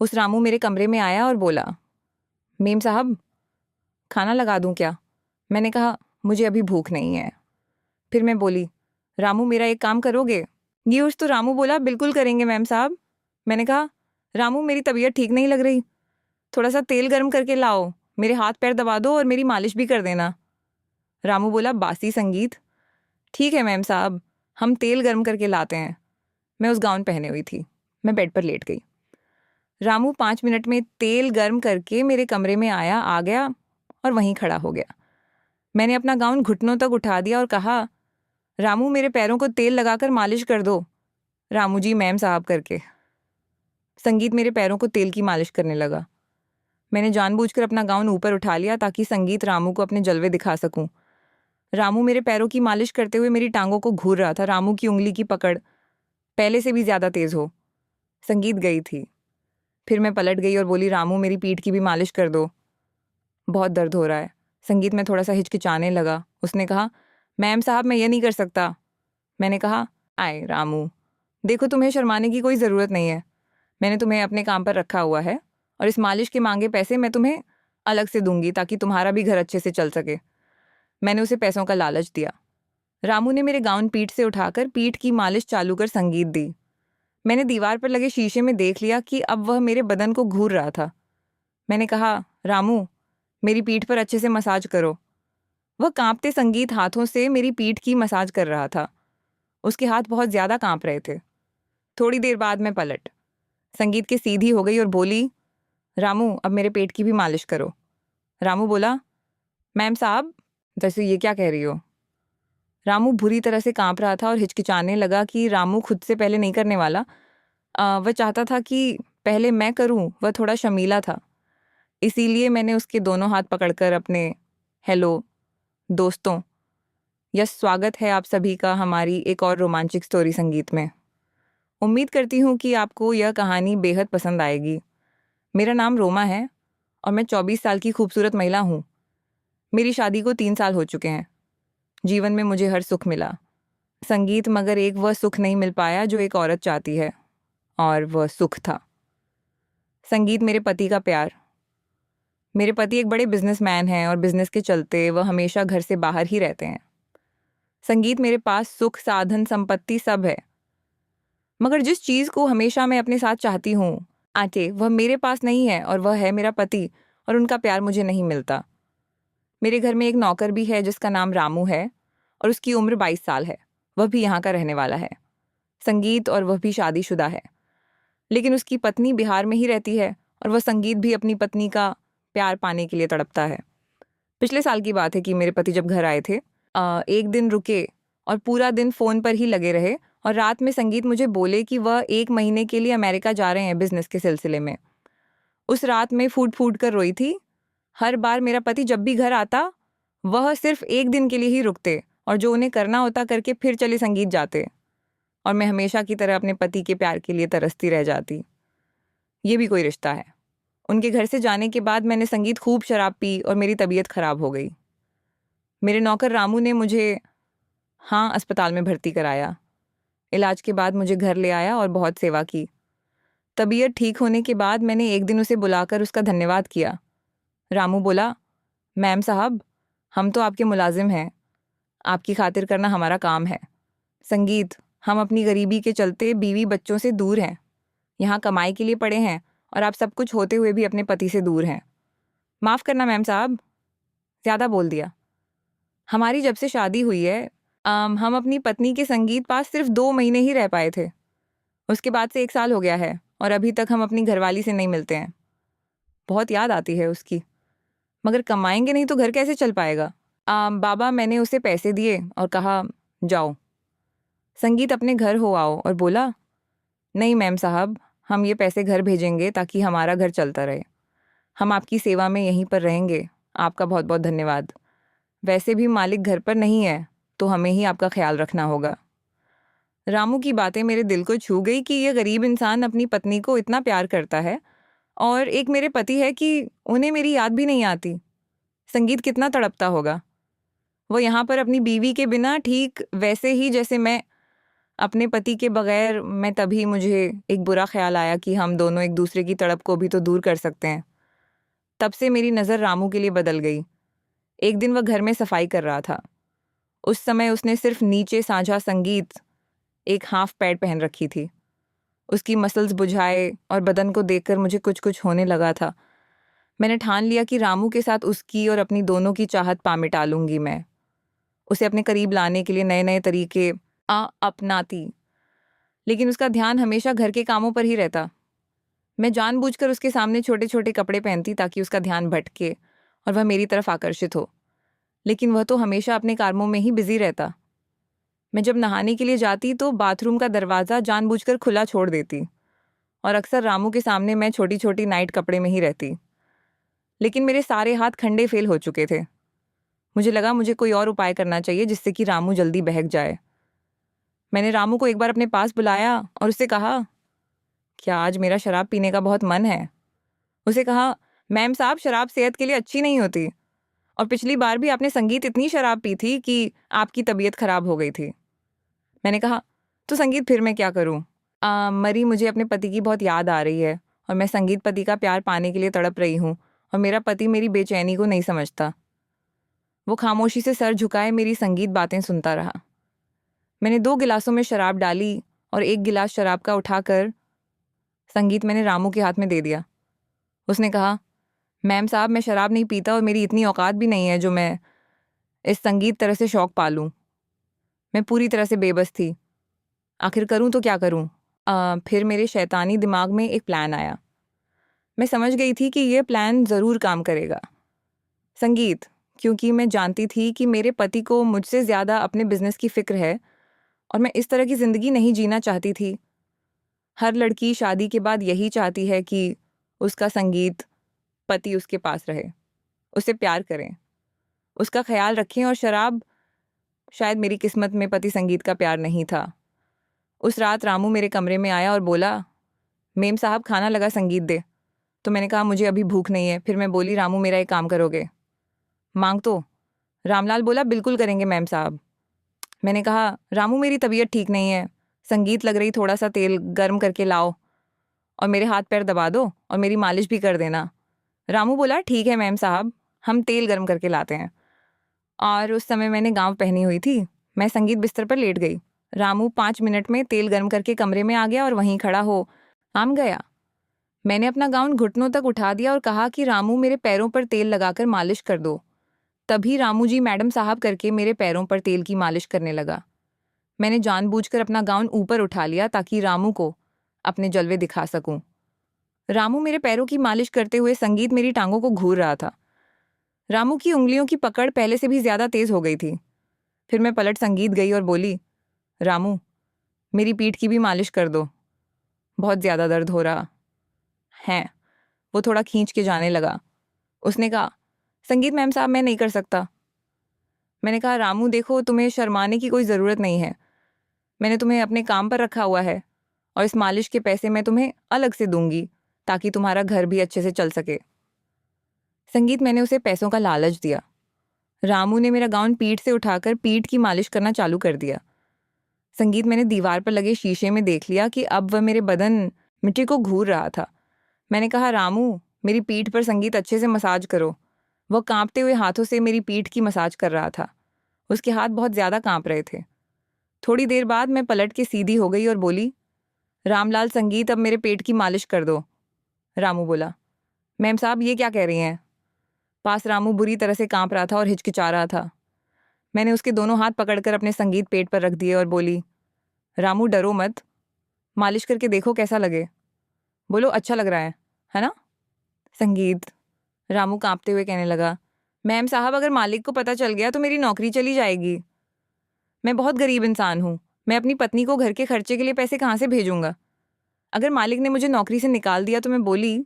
उस रामू मेरे कमरे में आया और बोला, मेम साहब खाना लगा दूं क्या? मैंने कहा, मुझे अभी भूख नहीं है। फिर मैं बोली, रामू मेरा एक काम करोगे? ये उस तो रामू बोला, बिल्कुल करेंगे मैम साहब। मैंने कहा, रामू मेरी तबीयत ठीक नहीं लग रही, थोड़ा सा तेल गर्म करके लाओ, मेरे हाथ पैर दबा दो और मेरी मालिश भी कर देना। रामू बोला, बासी संगीत। ठीक है मैम साहब, हम तेल गर्म करके लाते हैं। मैं उस गाउन पहने हुई थी। मैं बेड पर लेट गई। रामू 5 मिनट में तेल गर्म करके मेरे कमरे में आ गया और वहीं खड़ा हो गया। मैंने अपना गाउन घुटनों तक उठा दिया और कहा, रामू मेरे पैरों को तेल लगाकर मालिश कर दो। रामू जी मैम साहब करके। संगीत मेरे पैरों को तेल की मालिश करने लगा। मैंने जानबूझकर अपना गाउन ऊपर उठा लिया ताकि संगीत रामू को अपने जलवे दिखा सकूं। रामू मेरे पैरों की मालिश करते हुए मेरी टांगों को घूर रहा था। रामू की उंगली की पकड़ पहले से भी ज्यादा तेज हो। संगीत गई थी। फिर मैं पलट गई और बोली, रामू मेरी पीठ की भी मालिश कर दो, बहुत दर्द हो रहा है। संगीत में थोड़ा सा हिचकिचाने लगा। उसने कहा, मैम साहब मैं ये नहीं कर सकता। मैंने कहा, आए रामू, देखो तुम्हें शर्माने की कोई ज़रूरत नहीं है। मैंने तुम्हें अपने काम पर रखा हुआ है और इस मालिश के मांगे पैसे मैं तुम्हें अलग से दूंगी ताकि तुम्हारा भी घर अच्छे से चल सके। मैंने उसे पैसों का लालच दिया। रामू ने मेरे गाउन पीठ से उठाकर पीठ की मालिश चालू कर संगीत दी। मैंने दीवार पर लगे शीशे में देख लिया कि अब वह मेरे बदन को घूर रहा था। मैंने कहा, रामू मेरी पीठ पर अच्छे से मसाज करो। वह कांपते संगीत हाथों से मेरी पीठ की मसाज कर रहा था। उसके हाथ बहुत ज्यादा कांप रहे थे। थोड़ी देर बाद मैं पलट संगीत के सीधी हो गई और बोली, रामू अब मेरे पेट की भी मालिश करो। रामू बोला, मैम साहब जैसे ये क्या कह रही हो? रामू बुरी तरह से कांप रहा था और हिचकिचाने लगा कि रामू खुद से पहले नहीं करने वाला। वह चाहता था कि पहले मैं करूं। वह थोड़ा शर्मीला था, इसीलिए मैंने उसके दोनों हाथ पकड़कर अपने, हेलो दोस्तों, यस स्वागत है आप सभी का हमारी एक और रोमांचक स्टोरी संगीत में। उम्मीद करती हूँ कि आपको यह कहानी बेहद पसंद आएगी। मेरा नाम रोमा है और मैं 24 साल की खूबसूरत महिला हूँ। मेरी शादी को 3 साल हो चुके हैं। जीवन में मुझे हर सुख मिला, संगीत, मगर एक वह सुख नहीं मिल पाया जो एक औरत चाहती है, और वह सुख था संगीत, मेरे पति का प्यार। मेरे पति एक बड़े बिजनेसमैन हैं और बिजनेस के चलते वह हमेशा घर से बाहर ही रहते हैं। संगीत, मेरे पास सुख, साधन, संपत्ति सब है, मगर जिस चीज को हमेशा मैं अपने साथ चाहती हूँ आके, वह मेरे पास नहीं है, और वह है मेरा पति, और उनका प्यार मुझे नहीं मिलता। मेरे घर में एक नौकर भी है जिसका नाम रामू है और उसकी उम्र 22 साल है। वह भी यहाँ का रहने वाला है संगीत, और वह भी शादीशुदा है, लेकिन उसकी पत्नी बिहार में ही रहती है और वह संगीत भी अपनी पत्नी का प्यार पाने के लिए तड़पता है। पिछले साल की बात है कि मेरे पति जब घर आए थे, एक दिन रुके और पूरा दिन फ़ोन पर ही लगे रहे, और रात में संगीत मुझे बोले कि वह 1 महीने के लिए अमेरिका जा रहे हैं बिजनेस के सिलसिले में। उस रात में फूट फूट कर रोई थी। हर बार मेरा पति जब भी घर आता, वह सिर्फ 1 दिन के लिए ही रुकते और जो उन्हें करना होता करके फिर चले संगीत जाते, और मैं हमेशा की तरह अपने पति के प्यार के लिए तरसती रह जाती। ये भी कोई रिश्ता है? उनके घर से जाने के बाद मैंने संगीत खूब शराब पी और मेरी तबीयत खराब हो गई। मेरे नौकर रामू ने मुझे, हाँ, अस्पताल में भर्ती कराया। इलाज के बाद मुझे घर ले आया और बहुत सेवा की। तबीयत ठीक होने के बाद मैंने एक दिन उसे बुलाकर उसका धन्यवाद किया। रामू बोला, मैम साहब हम तो आपके मुलाजिम हैं, आपकी खातिर करना हमारा काम है। संगीत, हम अपनी गरीबी के चलते बीवी बच्चों से दूर हैं, यहाँ कमाई के लिए पड़े हैं, और आप सब कुछ होते हुए भी अपने पति से दूर हैं। माफ़ करना मैम साहब, ज़्यादा बोल दिया। हमारी जब से शादी हुई है, हम अपनी पत्नी के संगीत पास सिर्फ 2 महीने ही रह पाए थे। उसके बाद से 1 साल हो गया है और अभी तक हम अपनी घरवाली से नहीं मिलते हैं। बहुत याद आती है उसकी, मगर कमाएंगे नहीं तो घर कैसे चल पाएगा? बाबा, मैंने उसे पैसे दिए और कहा, जाओ संगीत अपने घर हो आओ, और बोला, नहीं मैम साहब, हम ये पैसे घर भेजेंगे ताकि हमारा घर चलता रहे। हम आपकी सेवा में यहीं पर रहेंगे। आपका बहुत बहुत धन्यवाद। वैसे भी मालिक घर पर नहीं है तो हमें ही आपका ख्याल रखना होगा। रामू की बातें मेरे दिल को छू गई कि यह गरीब इंसान अपनी पत्नी को इतना प्यार करता है, और एक मेरे पति है कि उन्हें मेरी याद भी नहीं आती। संगीत कितना तड़पता होगा। वो यहाँ पर अपनी बीवी के बिना ठीक वैसे ही जैसे मैं अपने पति के बगैर मैं तभी मुझे एक बुरा ख्याल आया कि हम दोनों एक दूसरे की तड़प को भी तो दूर कर सकते हैं। तब से मेरी नज़र रामू के लिए बदल गई। एक दिन वह घर में सफाई कर रहा था। उस समय उसने सिर्फ नीचे साझा संगीत एक हाफ पैड पहन रखी थी। उसकी मसल्स बुझाए और बदन को देखकर मुझे कुछ कुछ होने लगा था। मैंने ठान लिया कि रामू के साथ उसकी और अपनी दोनों की चाहत पा मिटा लूंगी मैं। उसे अपने करीब लाने के लिए नए नए तरीके अपनाती, लेकिन उसका ध्यान हमेशा घर के कामों पर ही रहता। मैं जानबूझकर उसके सामने छोटे छोटे कपड़े पहनती ताकि उसका ध्यान भटके और वह मेरी तरफ आकर्षित हो, लेकिन वह तो हमेशा अपने कामों में ही बिजी रहता। मैं जब नहाने के लिए जाती तो बाथरूम का दरवाज़ा जानबूझकर खुला छोड़ देती और अक्सर रामू के सामने मैं छोटी छोटी नाइट कपड़े में ही रहती। लेकिन मेरे सारे हाथ खंडे फेल हो चुके थे। मुझे लगा मुझे कोई और उपाय करना चाहिए जिससे कि रामू जल्दी बहक जाए। मैंने रामू को एक बार अपने पास बुलाया और उससे कहा, क्या आज मेरा शराब पीने का बहुत मन है? उसे कहा, मैम साहब, शराब सेहत के लिए अच्छी नहीं होती और पिछली बार भी आपने संगीत इतनी शराब पी थी कि आपकी तबीयत खराब हो गई थी। मैंने कहा, तो संगीत फिर मैं क्या करूं? मरी मुझे अपने पति की बहुत याद आ रही है और मैं संगीत पति का प्यार पाने के लिए तड़प रही हूँ और मेरा पति मेरी बेचैनी को नहीं समझता। वो खामोशी से सर झुकाए मेरी संगीत बातें सुनता रहा। मैंने 2 गिलासों में शराब डाली और 1 गिलास शराब का उठाकर संगीत मैंने रामू के हाथ में दे दिया। उसने कहा, मैम साहब, मैं शराब नहीं पीता और मेरी इतनी औकात भी नहीं है जो मैं इस संगीत तरह से शौक पालूं। मैं पूरी तरह से बेबस थी। आखिर करूं तो क्या करूं? फिर मेरे शैतानी दिमाग में एक प्लान आया। मैं समझ गई थी कि यह प्लान ज़रूर काम करेगा। संगीत, क्योंकि मैं जानती थी कि मेरे पति को मुझसे ज़्यादा अपने बिजनेस की फिक्र है और मैं इस तरह की ज़िंदगी नहीं जीना चाहती थी। हर लड़की शादी के बाद यही चाहती है कि उसका संगीत पति उसके पास रहे, उससे प्यार करें, उसका ख्याल रखें, और शराब शायद मेरी किस्मत में पति संगीत का प्यार नहीं था। उस रात रामू मेरे कमरे में आया और बोला, मेम साहब, खाना लगा, संगीत दे। तो मैंने कहा, मुझे अभी भूख नहीं है। फिर मैं बोली, रामू, मेरा एक काम करोगे? मांग तो। रामलाल बोला, बिल्कुल करेंगे मैम साहब। मैंने कहा, रामू, मेरी तबीयत ठीक नहीं है, संगीत लग रही, थोड़ा सा तेल गर्म करके लाओ और मेरे हाथ पैर दबा दो और मेरी मालिश भी कर देना। रामू बोला, ठीक है मैम साहब, हम तेल गर्म करके लाते हैं। और उस समय मैंने गाँव पहनी हुई थी। मैं संगीत बिस्तर पर लेट गई। रामू 5 मिनट में तेल गर्म करके कमरे में आ गया और वहीं खड़ा हो आम गया। मैंने अपना गाउन घुटनों तक उठा दिया और कहा कि रामू, मेरे पैरों पर तेल लगाकर मालिश कर दो। तभी रामू जी, मैडम साहब करके मेरे पैरों पर तेल की मालिश करने लगा। मैंने जानबूझकर अपना गाउन ऊपर उठा लिया ताकि रामू को अपने जलवे दिखा सकूं। रामू मेरे पैरों की मालिश करते हुए संगीत मेरी टांगों को घूर रहा था। रामू की उंगलियों की पकड़ पहले से भी ज्यादा तेज हो गई थी। फिर मैं पलट संगीत गई और बोली, रामू, मेरी पीठ की भी मालिश कर दो, बहुत ज्यादा दर्द हो रहा है। वो थोड़ा खींच के जाने लगा। उसने कहा, संगीत मैम साहब, मैं नहीं कर सकता। मैंने कहा, रामू देखो, तुम्हें शर्माने की कोई ज़रूरत नहीं है। मैंने तुम्हें अपने काम पर रखा हुआ है और इस मालिश के पैसे मैं तुम्हें अलग से दूंगी ताकि तुम्हारा घर भी अच्छे से चल सके। संगीत, मैंने उसे पैसों का लालच दिया। रामू ने मेरा गाउन पीठ से उठाकर पीठ की मालिश करना चालू कर दिया। संगीत, मैंने दीवार पर लगे शीशे में देख लिया कि अब वह मेरे बदन मिट्टी को घूर रहा था। मैंने कहा, रामू, मेरी पीठ पर संगीत अच्छे से मसाज करो। वह कांपते हुए हाथों से मेरी पीठ की मसाज कर रहा था। उसके हाथ बहुत ज़्यादा कांप रहे थे। थोड़ी देर बाद मैं पलट के सीधी हो गई और बोली, रामलाल, संगीत, अब मेरे पेट की मालिश कर दो। रामू बोला, मैम साहब, ये क्या कह रही हैं? पास रामू बुरी तरह से कांप रहा था और हिचकिचा रहा था। मैंने उसके दोनों हाथ पकड़कर अपने संगीत पेट पर रख दिए और बोली, रामू, डरो मत, मालिश करके देखो कैसा लगे। बोलो, अच्छा लग रहा है ना? संगीत, रामू कांपते हुए कहने लगा, मैम साहब, अगर मालिक को पता चल गया तो मेरी नौकरी चली जाएगी। मैं बहुत गरीब इंसान हूँ। मैं अपनी पत्नी को घर के खर्चे के लिए पैसे कहाँ से भेजूंगा? अगर मालिक ने मुझे नौकरी से निकाल दिया तो मैं बोली,